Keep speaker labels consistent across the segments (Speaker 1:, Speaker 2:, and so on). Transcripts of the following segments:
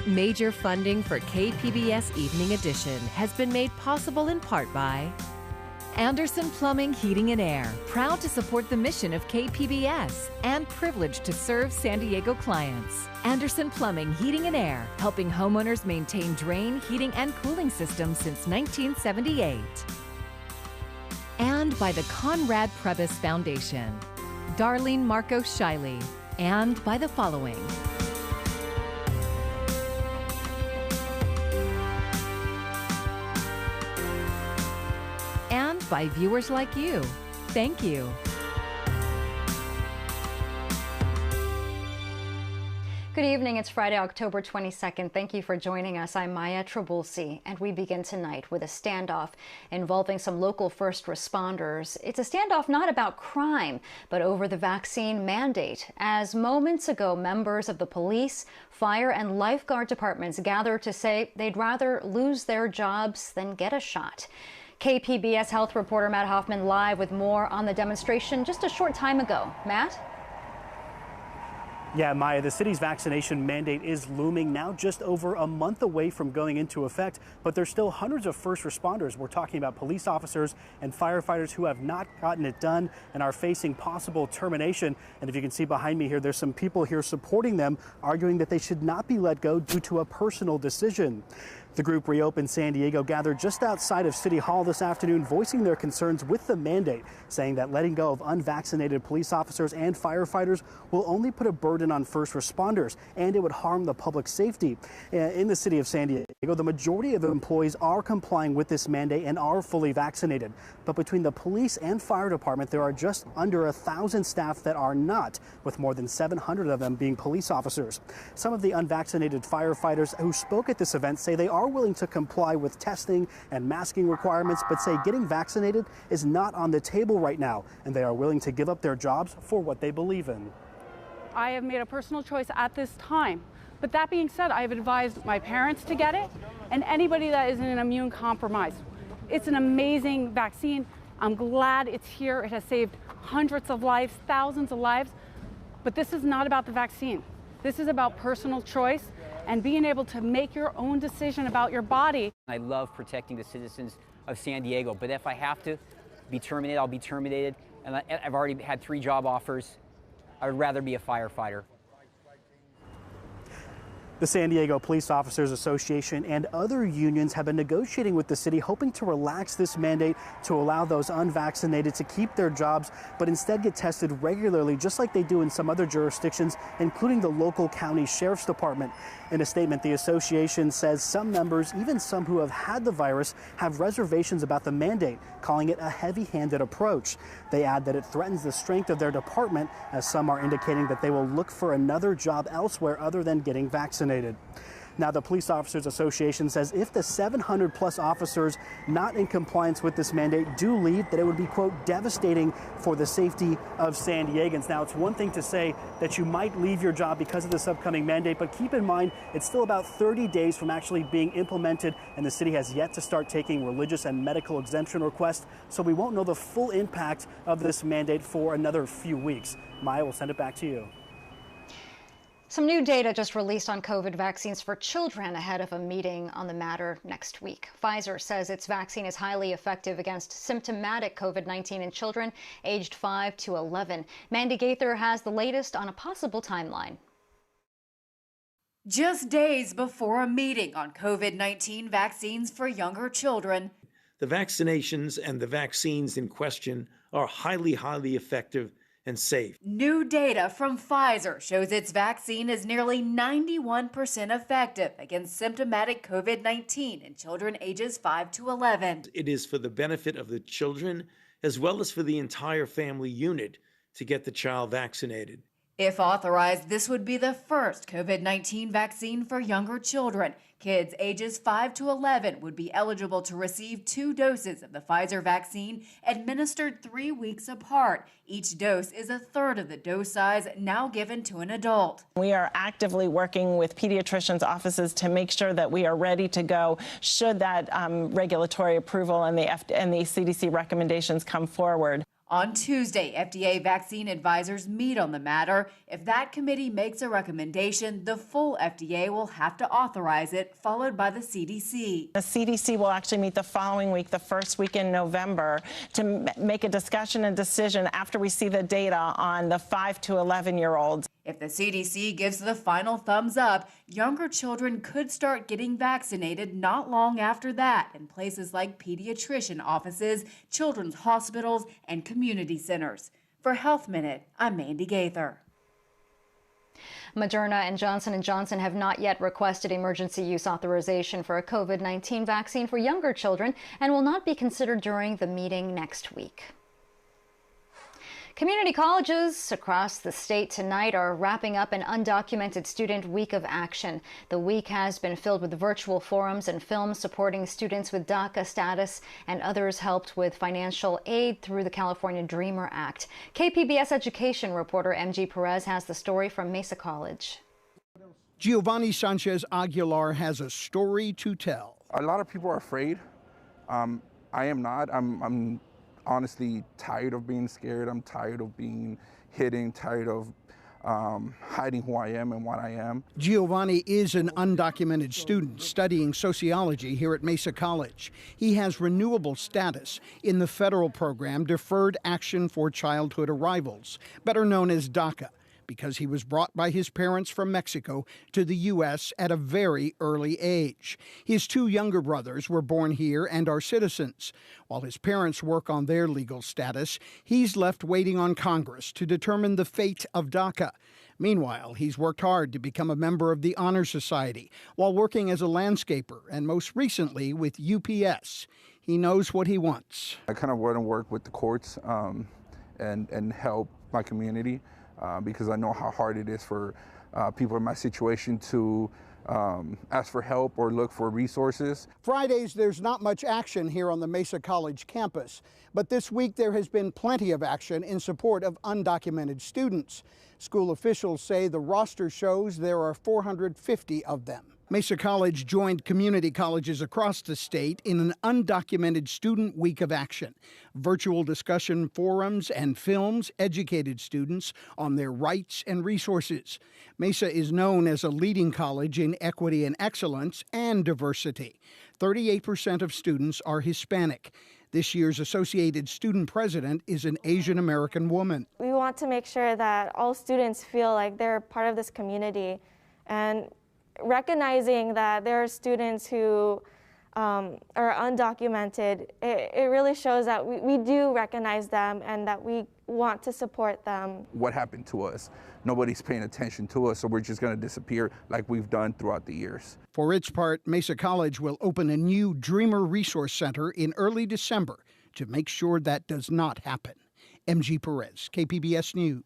Speaker 1: Major funding for KPBS Evening Edition has been made possible in part by Anderson Plumbing, Heating and Air, proud to support the mission of KPBS and privileged to serve San Diego clients. Anderson Plumbing, Heating and Air, helping homeowners maintain drain, heating, and cooling systems since 1978. And by the Conrad Prebys Foundation, Darlene Marcos Shiley, and by the following. And by viewers like you. Thank you.
Speaker 2: Good evening. It's Friday, October 22nd. Thank you for joining us. I'm Maya Trabulsi, and we begin tonight with a standoff involving some local first responders. It's a standoff not about crime, but over the vaccine mandate. As moments ago, members of the police, fire, and lifeguard departments gathered to say they'd rather lose their jobs than get a shot. KPBS health reporter Matt Hoffman live with more on the demonstration just a short time ago. Matt?
Speaker 3: Yeah, Maya, the city's vaccination mandate is looming now, just over a month away from going into effect, but there's still hundreds of first responders. We're talking about police officers and firefighters who have not gotten it done and are facing possible termination. And if you can see behind me here, there's some people here supporting them, arguing that they should not be let go due to a personal decision. The group Reopen San Diego gathered just outside of City Hall this afternoon, voicing their concerns with the mandate, saying that letting go of unvaccinated police officers and firefighters will only put a burden on first responders, and it would harm the public safety. In the city of San Diego, the majority of employees are complying with this mandate and are fully vaccinated. But between the police and fire department, there are just under 1,000 staff that are not, with more than 700 of them being police officers. Some of the unvaccinated firefighters who spoke at this event say they are willing to comply with testing and masking requirements, but say getting vaccinated is not on the table right now, and they are willing to give up their jobs for what they believe in.
Speaker 4: I have made a personal choice at this time. But that being said, I've advised my parents to get it and anybody that is in an immune compromise. It's an amazing vaccine. I'm glad it's here. It has saved hundreds of lives, thousands of lives. But this is not about the vaccine. This is about personal choice and being able to make your own decision about your body.
Speaker 5: I love protecting the citizens of San Diego, but if I have to be terminated, I'll be terminated. And I've already had 3 job offers. I would rather be a firefighter.
Speaker 3: The San Diego Police Officers Association and other unions have been negotiating with the city, hoping to relax this mandate to allow those unvaccinated to keep their jobs, but instead get tested regularly, just like they do in some other jurisdictions, including the local county sheriff's department. In a statement, the association says some members, even some who have had the virus, have reservations about the mandate, calling it a heavy-handed approach. They add that it threatens the strength of their department, as some are indicating that they will look for another job elsewhere other than getting vaccinated. Now, the Police Officers Association says if the 700 plus officers not in compliance with this mandate do leave, that it would be, quote, devastating for the safety of San Diegans. Now, it's one thing to say that you might leave your job because of this upcoming mandate, but keep in mind it's still about 30 days from actually being implemented, and the city has yet to start taking religious and medical exemption requests, so we won't know the full impact of this mandate for another few weeks. Maya, will send it back to you.
Speaker 2: Some new data just released on COVID vaccines for children ahead of a meeting on the matter next week. Pfizer says its vaccine is highly effective against symptomatic COVID-19 in children aged 5 to 11. Mandy Gaither has the latest on a possible timeline.
Speaker 6: Just days before a meeting on COVID-19 vaccines for younger children.
Speaker 7: The vaccinations and the vaccines in question are highly effective and safe.
Speaker 6: New data from Pfizer shows its vaccine is nearly 91% effective against symptomatic COVID-19 in children ages 5 to 11.
Speaker 7: It is for the benefit of the children as well as for the entire family unit to get the child vaccinated.
Speaker 6: If authorized, this would be the first COVID-19 vaccine for younger children. Kids ages 5 to 11 would be eligible to receive 2 doses of the Pfizer vaccine administered 3 weeks apart. Each dose is a third of the dose size now given to an adult.
Speaker 8: We are actively working with pediatricians' offices to make sure that we are ready to go should that regulatory approval and the CDC recommendations come forward.
Speaker 6: On Tuesday, FDA vaccine advisors meet on the matter. If that committee makes a recommendation, the full FDA will have to authorize it, followed by the CDC.
Speaker 8: The CDC will actually meet the following week, the first week in November, to make a discussion and decision after we see the data on the 5 to 11-year-olds.
Speaker 6: If the CDC gives the final thumbs up, younger children could start getting vaccinated not long after that in places like pediatrician offices, children's hospitals, and community centers. For Health Minute, I'm Mandy Gaither.
Speaker 2: Moderna and Johnson & Johnson have not yet requested emergency use authorization for a COVID-19 vaccine for younger children and will not be considered during the meeting next week. Community colleges across the state tonight are wrapping up an undocumented student week of action. The week has been filled with virtual forums and films supporting students with DACA status, and others helped with financial aid through the California Dreamer Act. KPBS education reporter MG Perez has the story from Mesa College.
Speaker 9: Giovanni Sanchez Aguilar has a story to tell.
Speaker 10: A lot of people are afraid. I am not. I'm honestly tired of being scared. I'm tired of being hidden, tired of hiding who I am and what I am.
Speaker 9: Giovanni is an undocumented student studying sociology here at Mesa College. He has renewable status in the federal program Deferred Action for Childhood Arrivals, better known as DACA, because he was brought by his parents from Mexico to the U.S. at a very early age. His two younger brothers were born here and are citizens. While his parents work on their legal status, he's left waiting on Congress to determine the fate of DACA. Meanwhile, he's worked hard to become a member of the Honor Society while working as a landscaper and most recently with UPS. He knows what he wants.
Speaker 10: I kind of want to work with the courts and help my community. Because I know how hard it is for people in my situation to ask for help or look for resources.
Speaker 9: Fridays, there's not much action here on the Mesa College campus, but this week there has been plenty of action in support of undocumented students. School officials say the roster shows there are 450 of them. Mesa College joined community colleges across the state in an undocumented student week of action. Virtual discussion forums and films educated students on their rights and resources. Mesa is known as a leading college in equity and excellence and diversity. 38% of students are Hispanic. This year's Associated Student President is an Asian American woman.
Speaker 11: We want to make sure that all students feel like they're part of this community, and recognizing that there are students who are undocumented, it really shows that we do recognize them and that we want to support them.
Speaker 10: What happened to us? Nobody's paying attention to us, so we're just going to disappear like we've done throughout the years.
Speaker 9: For its part, Mesa College will open a new Dreamer Resource Center in early December to make sure that does not happen. MG Perez, KPBS News.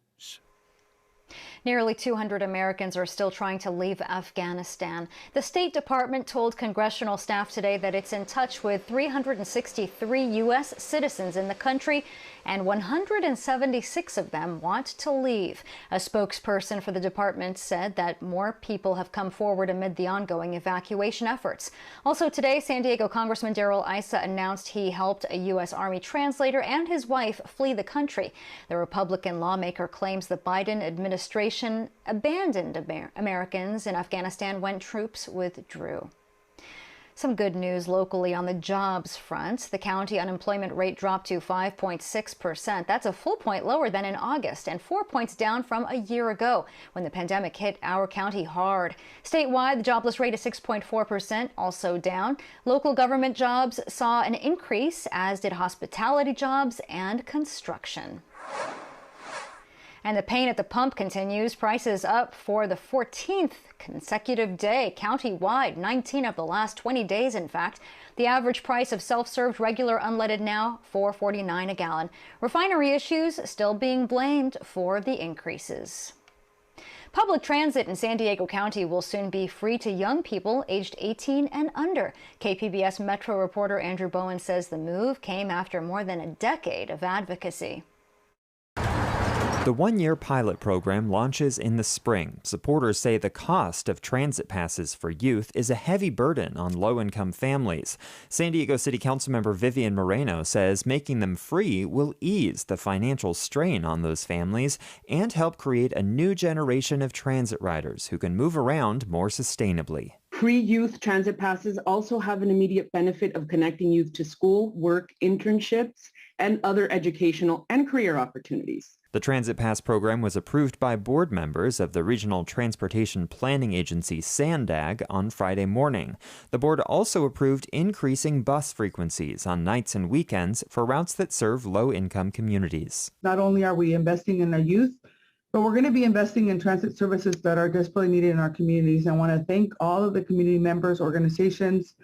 Speaker 2: Nearly 200 Americans are still trying to leave Afghanistan. The State Department told congressional staff today that it's in touch with 363 U.S. citizens in the country, and 176 of them want to leave. A spokesperson for the department said that more people have come forward amid the ongoing evacuation efforts. Also today, San Diego Congressman Darrell Issa announced he helped a U.S. Army translator and his wife flee the country. The Republican lawmaker claims the Biden administration abandoned Americans in Afghanistan when troops withdrew. Some good news locally on the jobs front. The county unemployment rate dropped to 5.6%. That's a full point lower than in August and 4 points down from a year ago when the pandemic hit our county hard. Statewide, the jobless rate is 6.4%, also down. Local government jobs saw an increase, as did hospitality jobs and construction. And the pain at the pump continues. Prices up for the 14th consecutive day countywide, 19 of the last 20 days, in fact. The average price of self-served regular unleaded now $4.49 a gallon. Refinery issues still being blamed for the increases. Public transit in San Diego County will soon be free to young people aged 18 and under. KPBS Metro reporter Andrew Bowen says the move came after more than a decade of advocacy.
Speaker 12: The one-year pilot program launches in the spring. Supporters say the cost of transit passes for youth is a heavy burden on low-income families. San Diego City Councilmember Vivian Moreno says making them free will ease the financial strain on those families and help create a new generation of transit riders who can move around more sustainably.
Speaker 13: Free youth transit passes also have an immediate benefit of connecting youth to school, work, internships, and other educational and career opportunities.
Speaker 12: The Transit Pass program was approved by board members of the Regional Transportation Planning Agency, SANDAG, on Friday morning. The board also approved increasing bus frequencies on nights and weekends for routes that serve low-income communities.
Speaker 14: Not only are we investing in our youth, but we're going to be investing in transit services that are desperately needed in our communities. I want to thank all of the community members, organizations,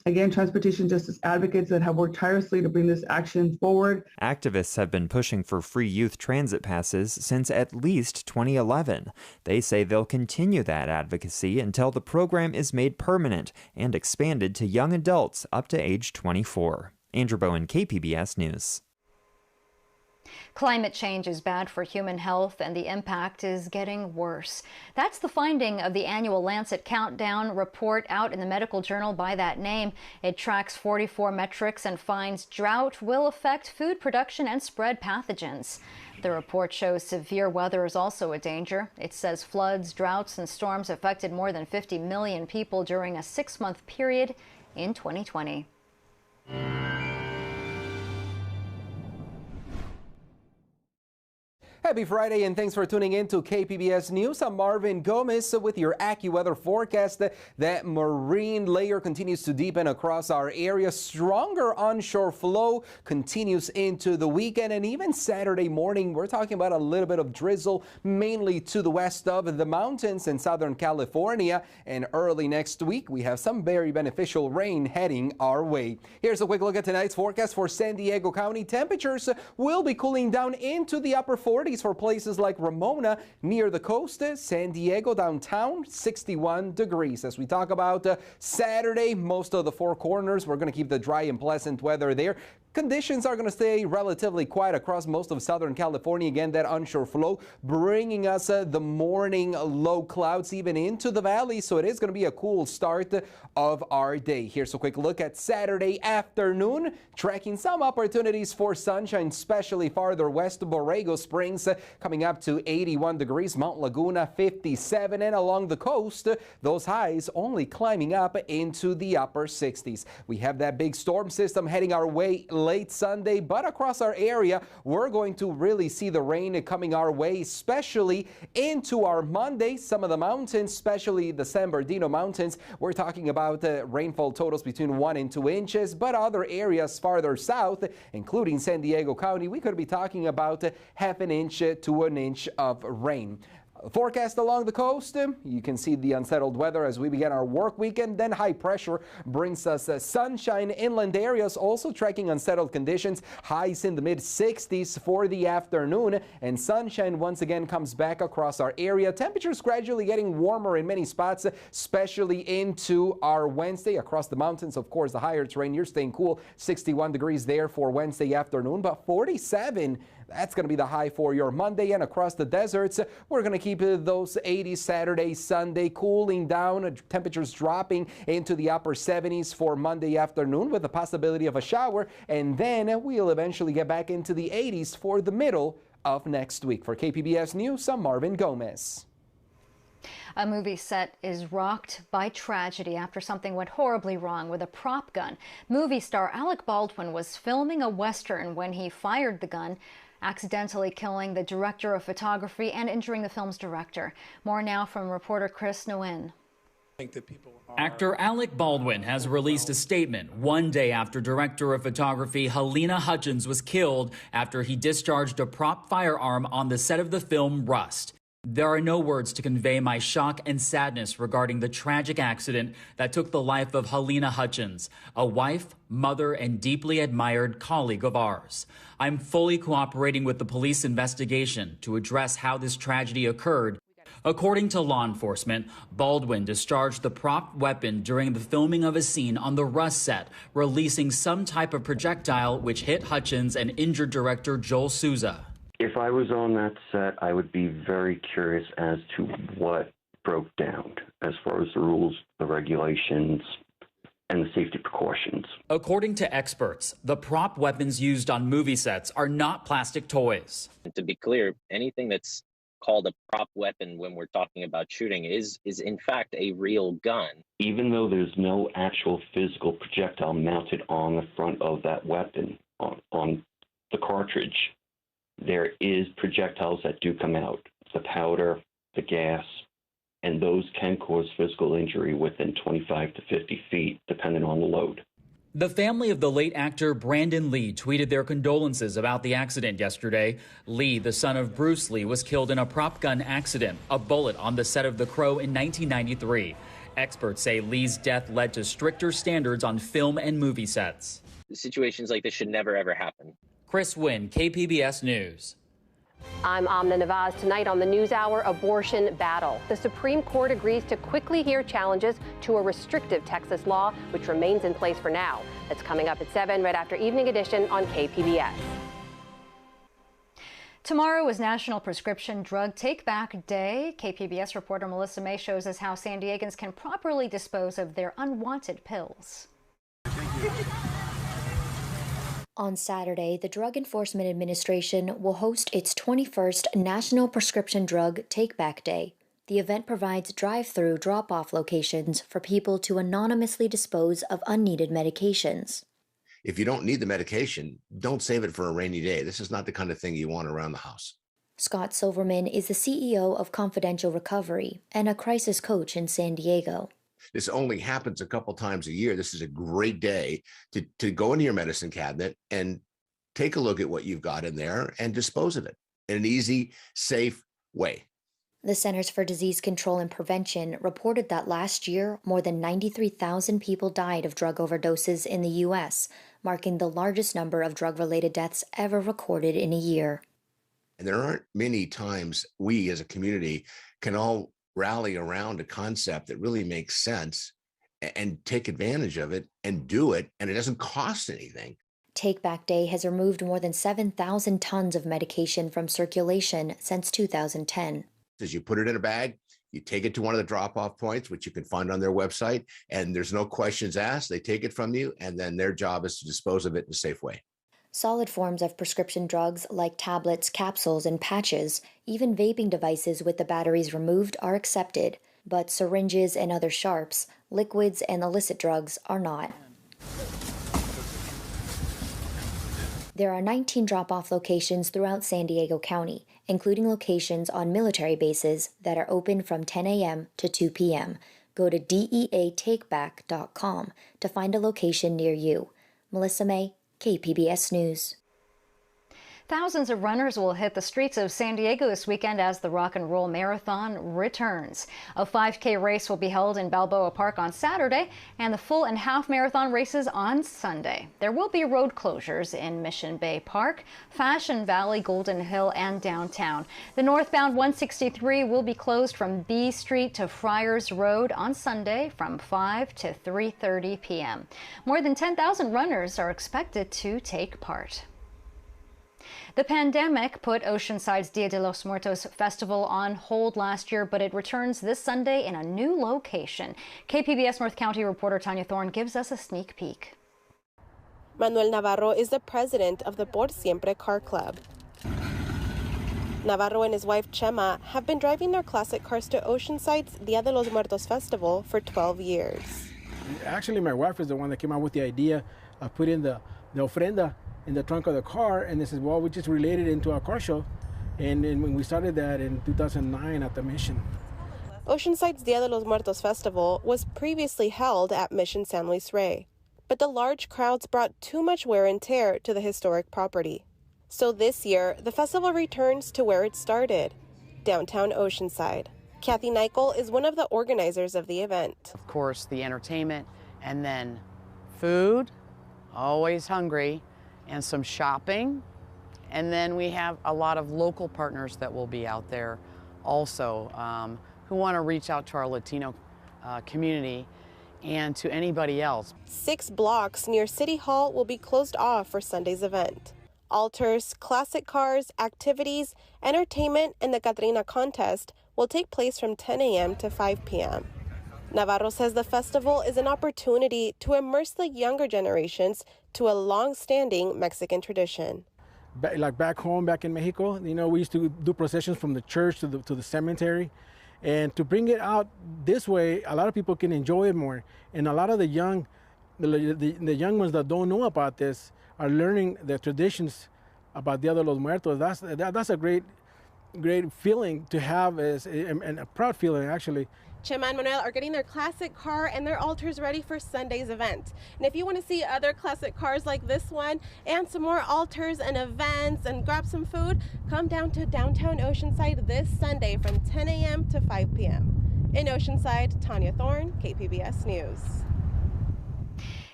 Speaker 14: again, transportation justice advocates that have worked tirelessly to bring this action forward.
Speaker 12: Activists have been pushing for free youth transit passes since at least 2011. They say they'll continue that advocacy until the program is made permanent and expanded to young adults up to age 24. Andrew Bowen, KPBS News.
Speaker 2: Climate change is bad for human health, and the impact is getting worse. That's the finding of the annual Lancet Countdown report out in the medical journal by that name. It tracks 44 metrics and finds drought will affect food production and spread pathogens. The report shows severe weather is also a danger. It says floods, droughts, and storms affected more than 50 million people during a 6-month period in 2020.
Speaker 15: Happy Friday, and thanks for tuning in to KPBS News. I'm Marvin Gomez with your AccuWeather forecast. That marine layer continues to deepen across our area. Stronger onshore flow continues into the weekend, and even Saturday morning, we're talking about a little bit of drizzle, mainly to the west of the mountains in Southern California. And early next week, we have some very beneficial rain heading our way. Here's a quick look at tonight's forecast for San Diego County. Temperatures will be cooling down into the upper 40s for places like Ramona near the coast. San Diego downtown, 61 degrees. As we talk about Saturday, most of the Four Corners, we're going to keep the dry and pleasant weather there. Conditions are going to stay relatively quiet across most of Southern California. Again, that onshore flow bringing us the morning low clouds even into the valley. So it is going to be a cool start of our day. Here's a quick look at Saturday afternoon, tracking some opportunities for sunshine, especially farther west. Borrego Springs coming up to 81 degrees, Mount Laguna 57, and along the coast, those highs only climbing up into the upper 60s. We have that big storm system heading our way late Sunday, but across our area, we're going to really see the rain coming our way, especially into our Monday. Some of the mountains, especially the San Bernardino Mountains, we're talking about rainfall totals between 1 and 2 inches, but other areas farther south, including San Diego County, we could be talking about half an inch to an inch of rain. Forecast along the coast, you can see the unsettled weather as we begin our work weekend. Then high pressure brings us sunshine. Inland areas also tracking unsettled conditions. Highs in the mid 60s for the afternoon, and sunshine once again comes back across our area. Temperatures gradually getting warmer in many spots, especially into our Wednesday. Across the mountains, of course, the higher terrain, you're staying cool. 61 degrees there for Wednesday afternoon, but 47. That's going to be the high for your Monday. And across the deserts, we're going to keep those 80s Saturday, Sunday, cooling down, temperatures dropping into the upper 70s for Monday afternoon with the possibility of a shower. And then we'll eventually get back into the 80s for the middle of next week. For KPBS News, I'm Marvin Gomez.
Speaker 2: A movie set is rocked by tragedy after something went horribly wrong with a prop gun. Movie star Alec Baldwin was filming a Western when he fired the gun, accidentally killing the director of photography and injuring the film's director. More now from reporter Chris Nguyen.
Speaker 16: Actor Alec Baldwin has released a statement one day after director of photography Halyna Hutchins was killed after he discharged a prop firearm on the set of the film Rust. There are no words to convey my shock and sadness regarding the tragic accident that took the life of Halyna Hutchins, a wife, mother, and deeply admired colleague of ours. I'm fully cooperating with the police investigation to address how this tragedy occurred. According to law enforcement, Baldwin discharged the prop weapon during the filming of a scene on the Rust set, releasing some type of projectile which hit Hutchins and injured director Joel Souza.
Speaker 17: If I was on that set, I would be very curious as to what broke down as far as the rules, the regulations, and the safety precautions.
Speaker 16: According to experts, the prop weapons used on movie sets are not plastic toys.
Speaker 18: And to be clear, anything that's called a prop weapon when we're talking about shooting is in fact a real gun.
Speaker 17: Even though there's no actual physical projectile mounted on the front of that weapon, on the cartridge, there is projectiles that do come out. The powder, the gas, and those can cause physical injury within 25 to 50 feet, depending on the load.
Speaker 16: The family of the late actor Brandon Lee tweeted their condolences about the accident yesterday. Lee, the son of Bruce Lee, was killed in a prop gun accident, a bullet on the set of The Crow in 1993. Experts say Lee's death led to stricter standards on film and movie sets.
Speaker 18: Situations like this should never, ever happen.
Speaker 16: Chris Wynn, KPBS News.
Speaker 19: I'm Amna Nawaz. Tonight on the NewsHour, abortion battle. The Supreme Court agrees to quickly hear challenges to a restrictive Texas law, which remains in place for now. That's coming up at 7, right after Evening Edition on KPBS.
Speaker 2: Tomorrow is National Prescription Drug Take-Back Day. KPBS reporter Melissa May shows us how San Diegans can properly dispose of their unwanted pills.
Speaker 20: On Saturday, the Drug Enforcement Administration will host its 21st National Prescription Drug Take-Back Day. The event provides drive-through drop-off locations for people to anonymously dispose of unneeded medications.
Speaker 21: If you don't need the medication, don't save it for a rainy day. This is not the kind of thing you want around the house.
Speaker 20: Scott Silverman is the CEO of Confidential Recovery and a crisis coach in San Diego.
Speaker 21: This only happens a couple times a year. This is a great day to go into your medicine cabinet and take a look at what you've got in there and dispose of it in an easy, safe way.
Speaker 20: The Centers for Disease Control and Prevention reported that last year, more than 93,000 people died of drug overdoses in the U.S., marking the largest number of drug-related deaths ever recorded in a year.
Speaker 21: And there aren't many times we as a community can all rally around a concept that really makes sense and take advantage of it and do it, and it doesn't cost anything.
Speaker 20: Take Back Day has removed more than 7,000 tons of medication from circulation since 2010.
Speaker 21: As you put it in a bag, you take it to one of the drop-off points, which you can find on their website, and there's no questions asked. They take it from you, and then their job is to dispose of it in a safe way.
Speaker 20: Solid forms of prescription drugs like tablets, capsules, and patches, even vaping devices with the batteries removed are accepted, but syringes and other sharps, liquids, and illicit drugs are not. There are 19 drop-off locations throughout San Diego County, including locations on military bases that are open from 10 a.m. to 2 p.m. Go to deatakeback.com to find a location near you. Melissa May, KPBS News.
Speaker 2: Thousands of runners will hit the streets of San Diego this weekend as the Rock and Roll Marathon returns. A 5K race will be held in Balboa Park on Saturday and the full and half marathon races on Sunday. There will be road closures in Mission Bay Park, Fashion Valley, Golden Hill, and downtown. The northbound 163 will be closed from B Street to Friars Road on Sunday from 5 to 3:30 p.m. More than 10,000 runners are expected to take part. The pandemic put Oceanside's Dia de los Muertos festival on hold last year, but it returns this Sunday in a new location. KPBS North County reporter Tanya Thorne gives us a sneak peek.
Speaker 22: Manuel Navarro is the president of the Por Siempre Car Club. Navarro and his wife Chema have been driving their classic cars to Oceanside's Dia de los Muertos festival for 12 years.
Speaker 23: Actually, my wife is the one that came up with the idea of putting the ofrenda in the trunk of the car, and this is, well, we just related it into our car show, and when we started that in 2009 at the Mission.
Speaker 22: Oceanside's Dia de los Muertos festival was previously held at Mission San Luis Rey, but the large crowds brought too much wear and tear to the historic property. So this year, the festival returns to where it started, downtown Oceanside. Kathy Nichol is one of the organizers of the event.
Speaker 24: Of course, the entertainment, and then food, always hungry, and some shopping. And then we have a lot of local partners that will be out there also who want to reach out to our Latino community and to anybody else.
Speaker 22: 6 blocks near City Hall will be closed off for Sunday's event. Altars, classic cars, activities, entertainment, and the Catrina contest will take place from 10 a.m. to 5 p.m. Navarro says the festival is an opportunity to immerse the younger generations to a long-standing Mexican tradition.
Speaker 23: Like back home, back in Mexico, we used to do processions from the church to the cemetery. And to bring it out this way, a lot of people can enjoy it more. And a lot of the young ones that don't know about this are learning the traditions about Dia de los Muertos. That's a great feeling to have, and a proud feeling, actually.
Speaker 22: Chema and Manuel are getting their classic car and their altars ready for Sunday's event. And if you want to see other classic cars like this one and some more altars and events and grab some food, come down to downtown Oceanside this Sunday from 10 a.m. to 5 p.m. In Oceanside, Tanya Thorne, KPBS News.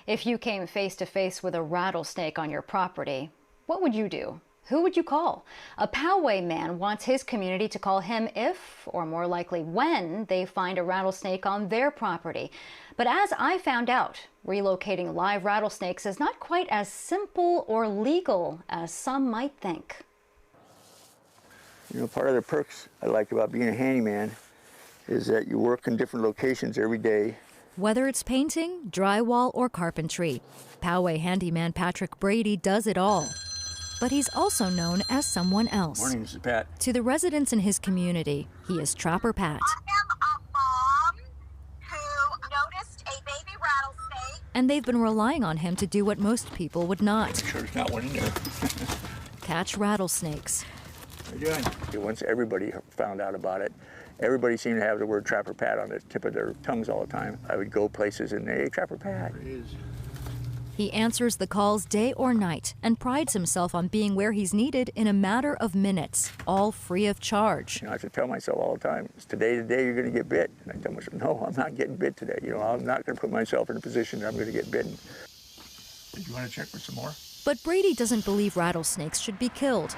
Speaker 2: If you came face to face with a rattlesnake on your property, what would you do? Who would you call? A Poway man wants his community to call him if, or more likely when, they find a rattlesnake on their property. But as I found out, relocating live rattlesnakes is not quite as simple or legal as some might think.
Speaker 1: Part of the perks I like about being a handyman is that you work in different locations every day.
Speaker 3: Whether it's painting, drywall, or carpentry, Poway handyman Patrick Brady does it all. But he's also known as someone else.
Speaker 1: Morning, this is Pat.
Speaker 3: To the residents in his community, he is Trapper Pat.
Speaker 4: I am a mom who noticed a baby rattlesnake.
Speaker 3: And they've been relying on him to do what most people would not.
Speaker 1: Sure there's not one in there.
Speaker 3: Catch rattlesnakes.
Speaker 1: How you doing? Once everybody found out about it, everybody seemed to have the word Trapper Pat on the tip of their tongues all the time. I would go places and, hey, Trapper Pat. There he is.
Speaker 3: He answers the calls day or night and prides himself on being where he's needed in a matter of minutes, all free of charge.
Speaker 1: I have to tell myself all the time, it's today you're going to get bit. And I tell myself, no, I'm not getting bit today. I'm not going to put myself in a position that I'm going to get bitten. Did you want to check for some more?
Speaker 3: But Brady doesn't believe rattlesnakes should be killed,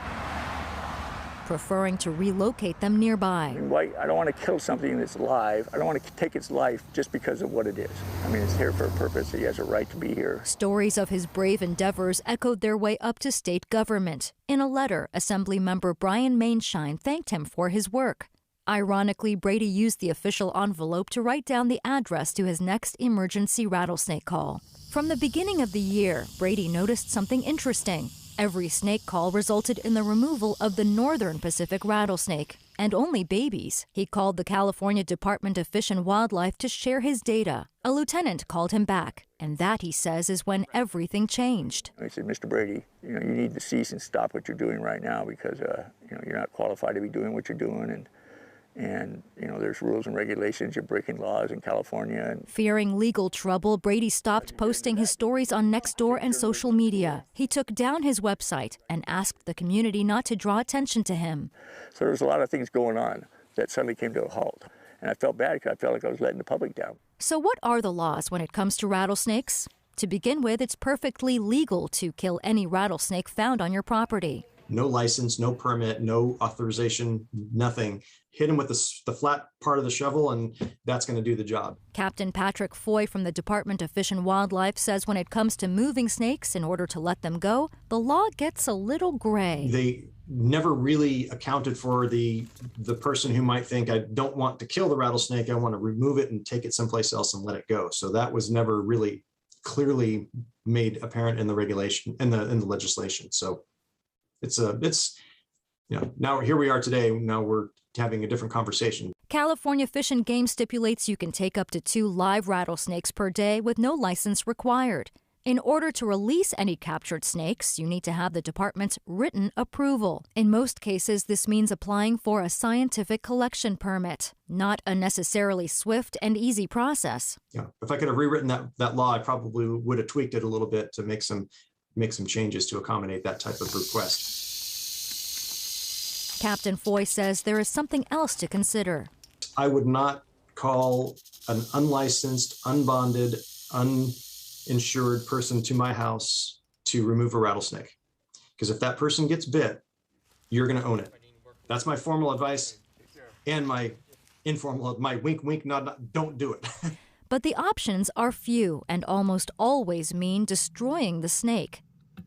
Speaker 3: preferring to relocate them nearby.
Speaker 1: I don't want to kill something that's live. I don't want to take its life just because of what it is. It's here for a purpose. He has a right to be here.
Speaker 3: Stories of his brave endeavors echoed their way up to state government. In a letter, Assembly member Brian Mainshine thanked him for his work. Ironically, Brady used the official envelope to write down the address to his next emergency rattlesnake call. From the beginning of the year, Brady noticed something interesting. Every snake call resulted in the removal of the northern Pacific rattlesnake, and only babies. He called the California Department of Fish and Wildlife to share his data. A lieutenant called him back, and that, he says, is when everything changed.
Speaker 1: I said, Mr. Brady, you need to cease and stop what you're doing right now because you're not qualified to be doing what you're doing, and there's rules and regulations. You're breaking laws in California.
Speaker 3: Fearing legal trouble, Brady stopped posting his stories on Nextdoor and social media. He took down his website and asked the community not to draw attention to him.
Speaker 1: So there was a lot of things going on that suddenly came to a halt. And I felt bad because I felt like I was letting the public down.
Speaker 3: So what are the laws when it comes to rattlesnakes? To begin with, it's perfectly legal to kill any rattlesnake found on your property.
Speaker 5: No license, no permit, no authorization, nothing. Hit him with the flat part of the shovel, and that's going to do the job.
Speaker 3: Captain Patrick Foy from the Department of Fish and Wildlife says when it comes to moving snakes in order to let them go, the law gets a little gray.
Speaker 5: They never really accounted for the person who might think, I don't want to kill the rattlesnake, I want to remove it and take it someplace else and let it go. So that was never really clearly made apparent in the regulation, in the legislation. So it's now here we are today. Now we're having a different conversation.
Speaker 3: California Fish and Game stipulates you can take up to 2 live rattlesnakes per day with no license required. In order to release any captured snakes, you need to have the department's written approval. In most cases, this means applying for a scientific collection permit, not a necessarily swift and easy process.
Speaker 5: Yeah, if I could have rewritten that law, I probably would have tweaked it a little bit to make some changes to accommodate that type of request.
Speaker 3: Captain Foy says there is something else to consider.
Speaker 5: I would not call an unlicensed, unbonded, uninsured person to my house to remove a rattlesnake. Because if that person gets bit, you're going to own it. That's my formal advice, and my informal, my wink, wink, nod, nod, don't do it.
Speaker 3: But the options are few and almost always mean destroying the snake.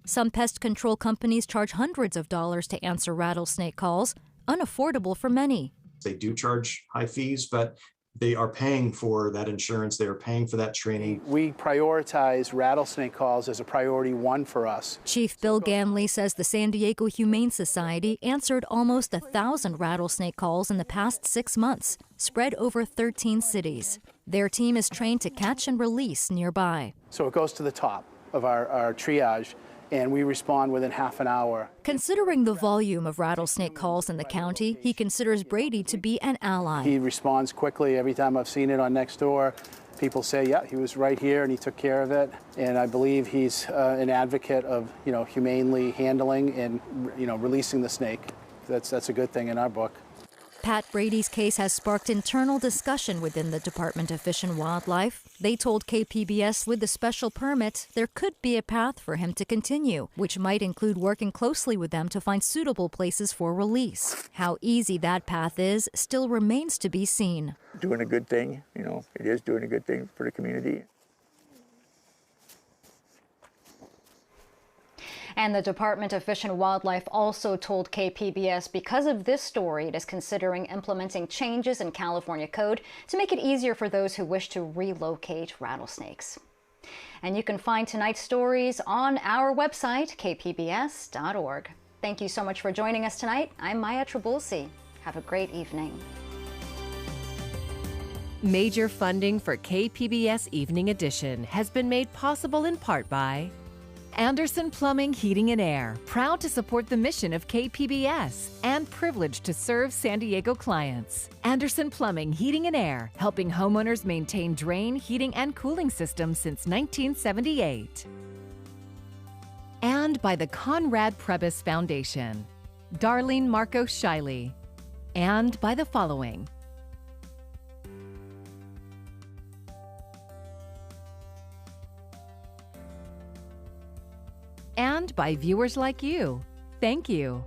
Speaker 3: Some pest control companies charge hundreds of dollars to answer rattlesnake calls, unaffordable for many.
Speaker 5: They do charge high fees, but they are paying for that insurance. They are paying for that training.
Speaker 6: We prioritize rattlesnake calls as a priority one for us.
Speaker 3: Chief Bill Ganley says the San Diego Humane Society answered almost 1,000 rattlesnake calls in the past 6 months, spread over 13 cities. Their team is trained to catch and release nearby.
Speaker 6: So it goes to the top of our triage, and we respond within half an hour.
Speaker 3: Considering the volume of rattlesnake calls in the county, he considers Brady to be an ally.
Speaker 6: He responds quickly. Every time I've seen it on Nextdoor, people say, yeah, he was right here and he took care of it. And I believe he's an advocate of, humanely handling and, releasing the snake. That's a good thing in our book.
Speaker 3: Pat Brady's case has sparked internal discussion within the Department of Fish and Wildlife. They told KPBS with the special permit there could be a path for him to continue, which might include working closely with them to find suitable places for release. How easy that path is still remains to be seen.
Speaker 1: Doing a good thing, it is doing a good thing for the community.
Speaker 2: And the Department of Fish and Wildlife also told KPBS because of this story, it is considering implementing changes in California code to make it easier for those who wish to relocate rattlesnakes. And you can find tonight's stories on our website, kpbs.org. Thank you so much for joining us tonight. I'm Maya Trabulsi. Have a great evening.
Speaker 7: Major funding for KPBS Evening Edition has been made possible in part by Anderson Plumbing, Heating and Air, proud to support the mission of KPBS and privileged to serve San Diego clients. Anderson Plumbing, Heating and Air, helping homeowners maintain drain, heating, and cooling systems since 1978. And by the Conrad Prebys Foundation, Darlene Marcos Shiley. And by the following: and by viewers like you. Thank you.